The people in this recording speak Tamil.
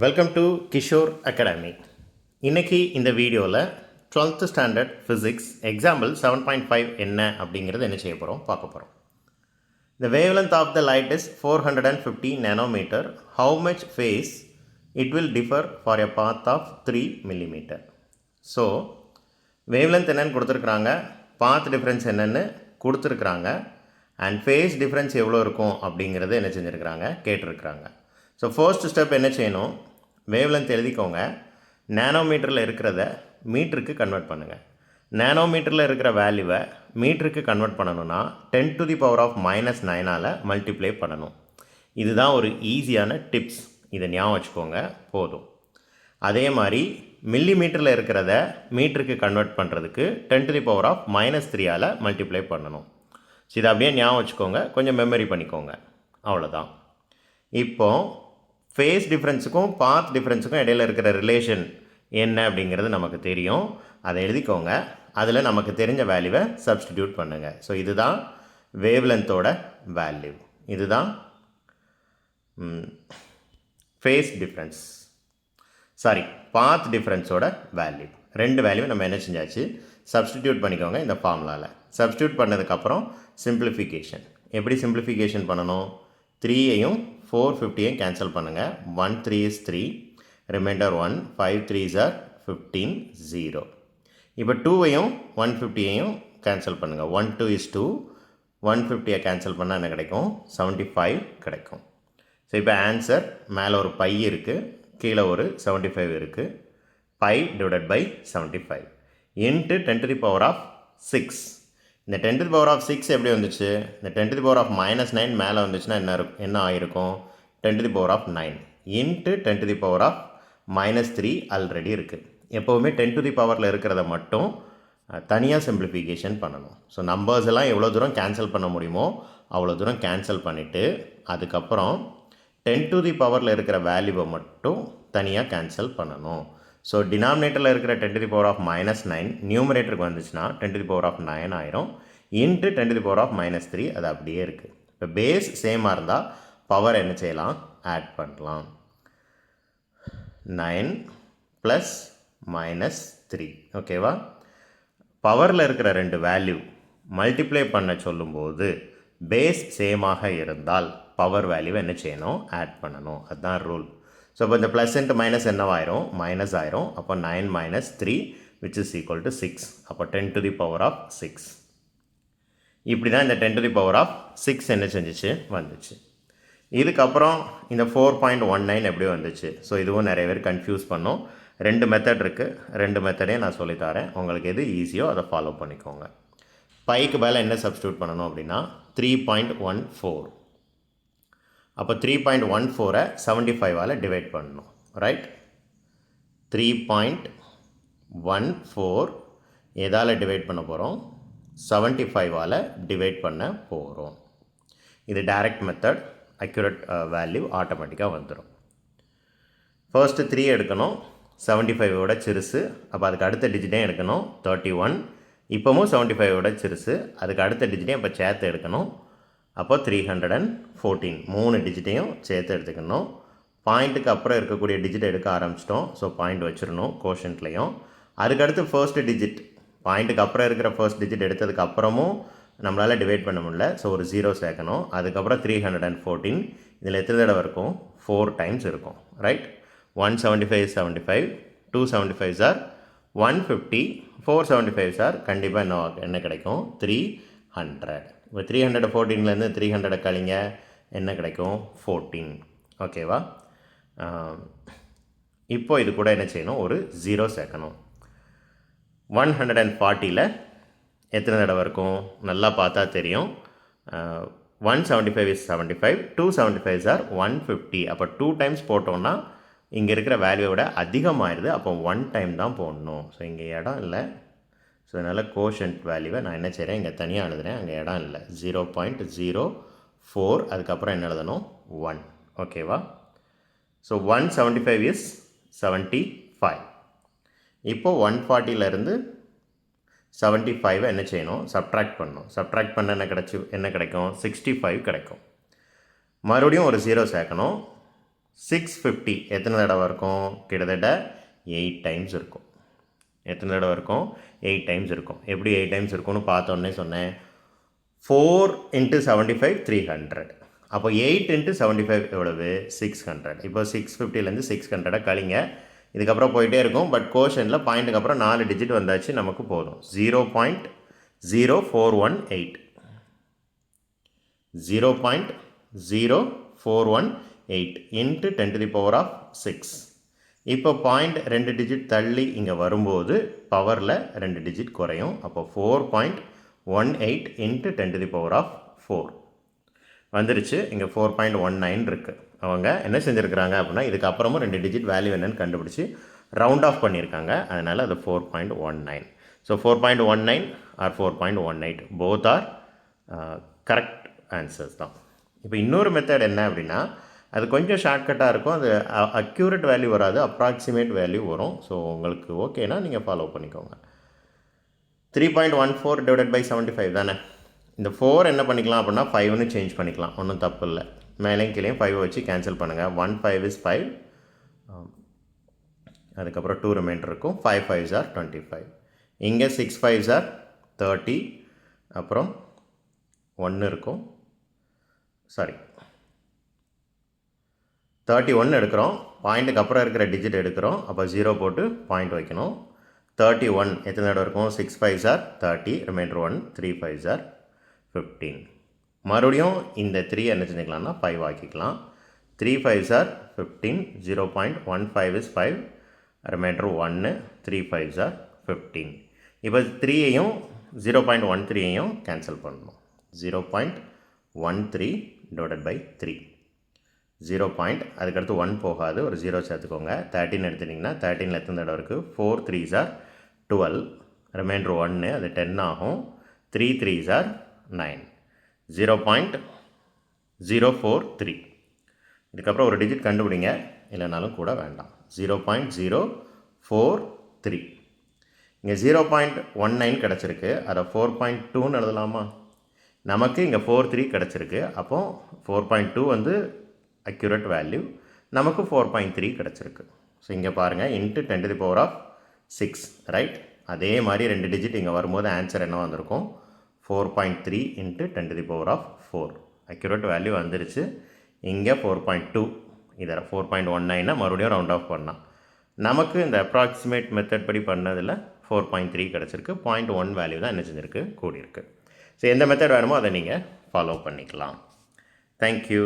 Welcome to Kishore academy. இன்றைக்கி இந்த வீடியோவில் 12th ஸ்டாண்டர்ட் ஃபிசிக்ஸ் எக்ஸாம்பிள் 7.5 என்ன அப்படிங்கிறது என்ன செய்ய போகிறோம் பார்க்க போகிறோம். The wavelength of the light is 450 nanometer. How much phase it will differ for a path of 3 millimeter? So wavelength என்னன்னு கொடுத்துருக்குறாங்க, path difference என்னன்னு கொடுத்துருக்குறாங்க, அண்ட் ஃபேஸ் டிஃப்ரென்ஸ் எவ்வளோ இருக்கும் அப்படிங்கிறது என்ன செஞ்சுருக்கிறாங்க கேட்டிருக்கிறாங்க. ஸோ ஃபர்ஸ்ட் ஸ்டெப் என்ன செய்யணும், வேவ்லென்த் எழுதிக்கோங்க. நேனோமீட்டரில் இருக்கிறத மீட்டருக்கு கன்வெர்ட் பண்ணுங்கள். நேனோமீட்டரில் இருக்கிற வேல்யூவை மீட்டருக்கு கன்வெர்ட் பண்ணணும்னா 10⁻⁻9 மல்டிப்ளை பண்ணணும். இதுதான் ஒரு ஈஸியான டிப்ஸ், இதை ஞாபகம் வச்சுக்கோங்க போதும். அதே மாதிரி மில்லி மீட்டரில் இருக்கிறத மீட்டருக்கு கன்வெர்ட் பண்ணுறதுக்கு 10⁻³ மல்டிப்ளை பண்ணணும். ஸோ இதை அப்படியே ஞாபகம் வச்சுக்கோங்க, கொஞ்சம் மெமரி பண்ணிக்கோங்க, அவ்வளோதான். இப்போது ஃபேஸ் டிஃப்ரென்ஸுக்கும் பாத் டிஃப்ரென்ஸுக்கும் இடையில் இருக்கிற ரிலேஷன் என்ன அப்படிங்கிறது நமக்கு தெரியும். அதை எழுதிக்கோங்க. அதில் நமக்கு தெரிஞ்ச வேல்யூவை சப்ஸ்டிடியூட் பண்ணுங்கள். ஸோ இதுதான் வேவ்லென்த்தோட வேல்யூ, இதுதான் ஃபேஸ் டிஃப்ரென்ஸ், சாரி பாத் டிஃப்ரென்ஸோட வேல்யூ. ரெண்டு வேல்யூ நம்ம என்ன செஞ்சாச்சு, சப்ஸ்டிடியூட் பண்ணிக்கோங்க இந்த ஃபார்முலாவில். சப்ஸ்டிடியூட் பண்ணதுக்கப்புறம் சிம்பிளிஃபிகேஷன். எப்படி சிம்பிளிஃபிகேஷன் பண்ணணும், 3ஐயும் 450ஐயும் கேன்சல் பண்ணுங்கள். 1 3 is 3, ரிமைண்டர் 1, 5 3s are 15, 0. இப்போ 2ஐயும் 150ஐயும் கேன்சல் பண்ணுங்கள். 1 2 is 2, 150ஐ கேன்சல் பண்ணால் என்ன கிடைக்கும், 75 கிடைக்கும். ஸோ இப்போ ஆன்சர் மேலே ஒரு பை இருக்குது, கீழே ஒரு 75 இருக்குது. By divided by 75 into 10⁻6. இந்த 10⁻6 எப்படி வந்துச்சு, இந்த 10⁻⁻9 மேலே வந்துச்சுன்னா என்ன ஆகிருக்கும், 10⁻9 இன்ட்டு 10⁻³ ஆல்ரெடி இருக்குது. எப்போவுமே 10⁻ இருக்கிறத மட்டும் தனியாக சிம்பிளிஃபிகேஷன் பண்ணணும். ஸோ நம்பர்ஸ் எல்லாம் எவ்வளோ தூரம் கேன்சல் பண்ண முடியுமோ அவ்வளோ தூரம் கேன்சல் பண்ணிவிட்டு அதுக்கப்புறம் 10⁻ இருக்கிற வேல்யூவை மட்டும் தனியாக கேன்சல் பண்ணணும். ஸோ டினாமினேட்டரில் இருக்கிற 10⁻⁻9 நியூமரேட்டருக்கு வந்துச்சுன்னா 10⁻9 ஆயிரும், இன்ட்டு 10⁻³ அது அப்படியே இருக்குது. இப்போ பேஸ் சேமாக இருந்தால் பவர் என்ன செய்யலாம், ஆட் பண்ணலாம். 9 + -3 ஓகேவா. பவரில் இருக்கிற ரெண்டு வேல்யூ மல்டிப்ளை பண்ண சொல்லும்போது பேஸ் சேமாக இருந்தால் பவர் வேல்யூவை என்ன செய்யணும், ஆட் பண்ணணும். அதுதான் ரூல். ஸோ இப்போ இந்த ப்ளஸ் இன்ட்டு மைனஸ் என்னவாயிரும், மைனஸ் ஆயிரும். அப்போ 9 - 3 which is equal to 6. அப்போ 10⁻6. இப்படி தான் இந்த 10⁻6 என்ன செஞ்சிச்சு வந்துச்சு. இதுக்கப்புறம் இந்த 4.19 எப்படி வந்துச்சு. ஸோ இதுவும் நிறைய பேர் கன்ஃபியூஸ் பண்ணோம். ரெண்டு மெத்தட் இருக்குது, ரெண்டு மெத்தடையும் நான் சொல்லித்தரேன். உங்களுக்கு எது ஈஸியோ அதை ஃபாலோ பண்ணிக்கோங்க. பைக்கு மேலே என்ன சப்ஸ்டியூட் பண்ணணும் அப்படின்னா 3.14. அப்போ 3.14ஐ 75ஆல் டிவைட் பண்ணணும், ரைட். 3.14 எதால் டிவைட் பண்ண போகிறோம், 75ஆல் டிவைட் பண்ண போகிறோம். இது டைரக்ட் மெத்தட், அக்யூரேட் வேல்யூ ஆட்டோமேட்டிக்காக வந்துடும். ஃபர்ஸ்ட்டு 3 எடுக்கணும், 75ஓட சிறுசு. அப்போ அதுக்கு அடுத்த டிஜிட்டையும் எடுக்கணும், 31. இப்போவும் 75ஓட சிறுசு, அதுக்கு அடுத்த டிஜிட்டையும் இப்போ சேர்த்து எடுக்கணும். அப்போ 314, 3 டிஜிட்டையும் சேர்த்து எடுத்துக்கணும். பாயிண்ட்டுக்கு அப்புறம் இருக்கக்கூடிய டிஜிட் எடுக்க ஆரம்பிச்சிட்டோம். ஸோ பாயிண்ட் வச்சிடணும் கோஷன்ட்லேயும். அதுக்கடுத்து ஃபர்ஸ்ட் டிஜிட், பாயிண்ட்டுக்கு அப்புறம் இருக்கிற ஃபர்ஸ்ட் டிஜிட் எடுத்ததுக்கு அப்புறமும் நம்மளால் டிவைட் பண்ண முடியல. ஸோ ஒரு 0 சேர்க்கணும். அதுக்கப்புறம் 314. இதில் எத்தனை தடவை இருக்கும், 4 டைம்ஸ் இருக்கும், right. 175 75, 275s are 150, 475s are கண்டிப்பாக என்ன கிடைக்கும், 300. இப்போ 314லேருந்து 300 கழிங்க, என்ன கிடைக்கும், 14. ஓகேவா. இப்போ இது கூட என்ன செய்யணும், ஒரு 0 சேர்க்கணும். 140ல் எத்தனை தடவை இருக்கும், நல்லா பார்த்தா தெரியும். 175 is 75, 275s are 150. அப்போ 2 டைம்ஸ் போட்டோன்னா இங்கே இருக்கிற வேல்யூவோட அதிகமாகிடுது. அப்போ 1 டைம் தான் போடணும். ஸோ இங்கே இடம் இல்லை. ஸோ அதனால் கோஷன்ட் வேல்யூவை நான் என்ன செய்கிறேன், இங்கே தனியாக எழுதுகிறேன், அங்கே இடம் இல்லை. 0.04, அதுக்கப்புறம் என்ன எழுதணும், 1. ஓகேவா. So 175 is 75. இப்போது 140லேருந்து 75 என்ன செய்யணும், சப்ட்ராக்ட் பண்ணணும். சப்ட்ராக்ட் பண்ண என்ன கிடைக்கும், 65 கிடைக்கும். மறுபடியும் ஒரு 0 சேர்க்கணும். 650 எத்தனை தடவை இருக்கும்? கிட்டத்தட்ட 8 டைம்ஸ் இருக்கும். எத்தனை தடவை இருக்கும்? 8 டைம்ஸ் இருக்கும். எப்படி 8 டைம்ஸ் இருக்கும்னு பார்த்தோன்னே சொன்னேன். 4 × 75 300. அப்போ 8 × 75 எவ்வளவு? 600. இப்போ 650லேருந்து 600 கழிங்க. இதுக்கப்புறம் போயிட்டே இருக்கும். பட் கோஷனில் பாயிண்ட்டுக்கு அப்புறம் 4 டிஜிட் வந்தாச்சு, நமக்கு போதும். 0.0418 0.0418 இன்ட்டு 10⁻6. இப்போ பாயிண்ட் 2 டிஜிட் தள்ளி இங்கே வரும்போது பவரில் 2 டிஜிட் குறையும். அப்போ 4.18 இன்ட்டு 10⁻4 வந்துருச்சு. இங்கே 4.19 இருக்குது. அவங்க என்ன செஞ்சுருக்கிறாங்க அப்படின்னா இதுக்கப்புறமும் 2 டிஜிட் வேல்யூ என்னன்னு கண்டுபிடிச்சி ரவுண்ட் ஆஃப் பண்ணியிருக்காங்க. அதனால் அது 4.19. So 4.19 or 4.18 both are correct answers தான். இப்போ இன்னொரு மெத்தட் என்ன அப்படின்னா அது கொஞ்சம் ஷார்ட்கட்டாக இருக்கும். அது அக்யூரேட் வேல்யூ வராது, அப்ராக்சிமேட் வேல்யூ வரும். ஸோ உங்களுக்கு ஓகேனா நீங்கள் ஃபாலோ பண்ணிக்கோங்க. 3.14 / 75 தானே. இந்த 4 என்ன பண்ணிக்கலாம் அப்படின்னா 5ன்னு சேஞ்ச் பண்ணிக்கலாம், ஒன்றும் தப்பு இல்லை. மேலேயும் கீழேயும் 5 வச்சு கேன்சல் பண்ணுங்கள். 1 5 is 5. அதுக்கப்புறம் 2 ரிமைண்டர் இருக்கும். 5 5s are 25. இங்கே 6 5s are 30. அப்புறம் 1 இருக்கும். சாரி 31 எடுக்கிறோம். பாயிண்ட்டுக்கு அப்புறம் இருக்கிற டிஜிட் எடுக்கிறோம். அப்போ 0 போட்டு பாயிண்ட் வைக்கணும். 31 எத்தனை தடவை இருக்கும்? 6 5s are 30. Reminder 1. 3 5s are 15. மறுபடியும் இந்த 3 என்ன செஞ்சுக்கலாம்னா 5 ஆக்கிக்கலாம். 3 5s are 15. 0.15 is 5. Reminder 1. 3 5s are 15. இப்போ 3ஐயும் 0.13ஐயும் கேன்சல் பண்ணணும். 0.13 / 3. 0 அதுக்கடுத்து 1 போகாது, ஒரு 0 சேர்த்துக்கோங்க. 13 எடுத்துட்டிங்கன்னா 13ல் எத்தனை தடவை இருக்குது? 4 3s are 12. ரிமைண்டர் 1, அது 10 ஆகும். 3 3s are 9. 0.043. இதுக்கப்புறம் ஒரு டிஜிட் கண்டுபிடிங்க, இல்லைனாலும் கூட வேண்டாம். 0.043. இங்கே 0.19 கிடச்சிருக்கு. அதை 4.2ன்னு எழுதலாமா? நமக்கு இங்கே 43 கிடச்சிருக்கு. அப்போ 4.2 வந்து அக்யூரேட் வேல்யூ, நமக்கு 4.3 கிடச்சிருக்கு. ஸோ இங்கே பாருங்கள், இன்ட்டு 10⁻6 ரைட். அதே மாதிரி 2 டிஜிட் இங்கே வரும்போது ஆன்சர் என்ன வந்திருக்கும்? 4.3 இன்ட்டு 10⁻4. அக்யூரேட் வேல்யூ வந்துருச்சு. இங்கே 4.2, இதில் 4.19 மறுபடியும் ரவுண்ட் ஆஃப் பண்ணலாம். நமக்கு இந்த அப்ராக்சிமேட் மெத்தட் படி பண்ணதில் 4.3 கிடச்சிருக்கு. 0.1 வேல்யூ தான் என்ன செஞ்சுருக்கு? கூடியிருக்கு. ஸோ எந்த மெத்தட் வேணுமோ அதை நீங்கள் ஃபாலோ பண்ணிக்கலாம். தேங்க்யூ.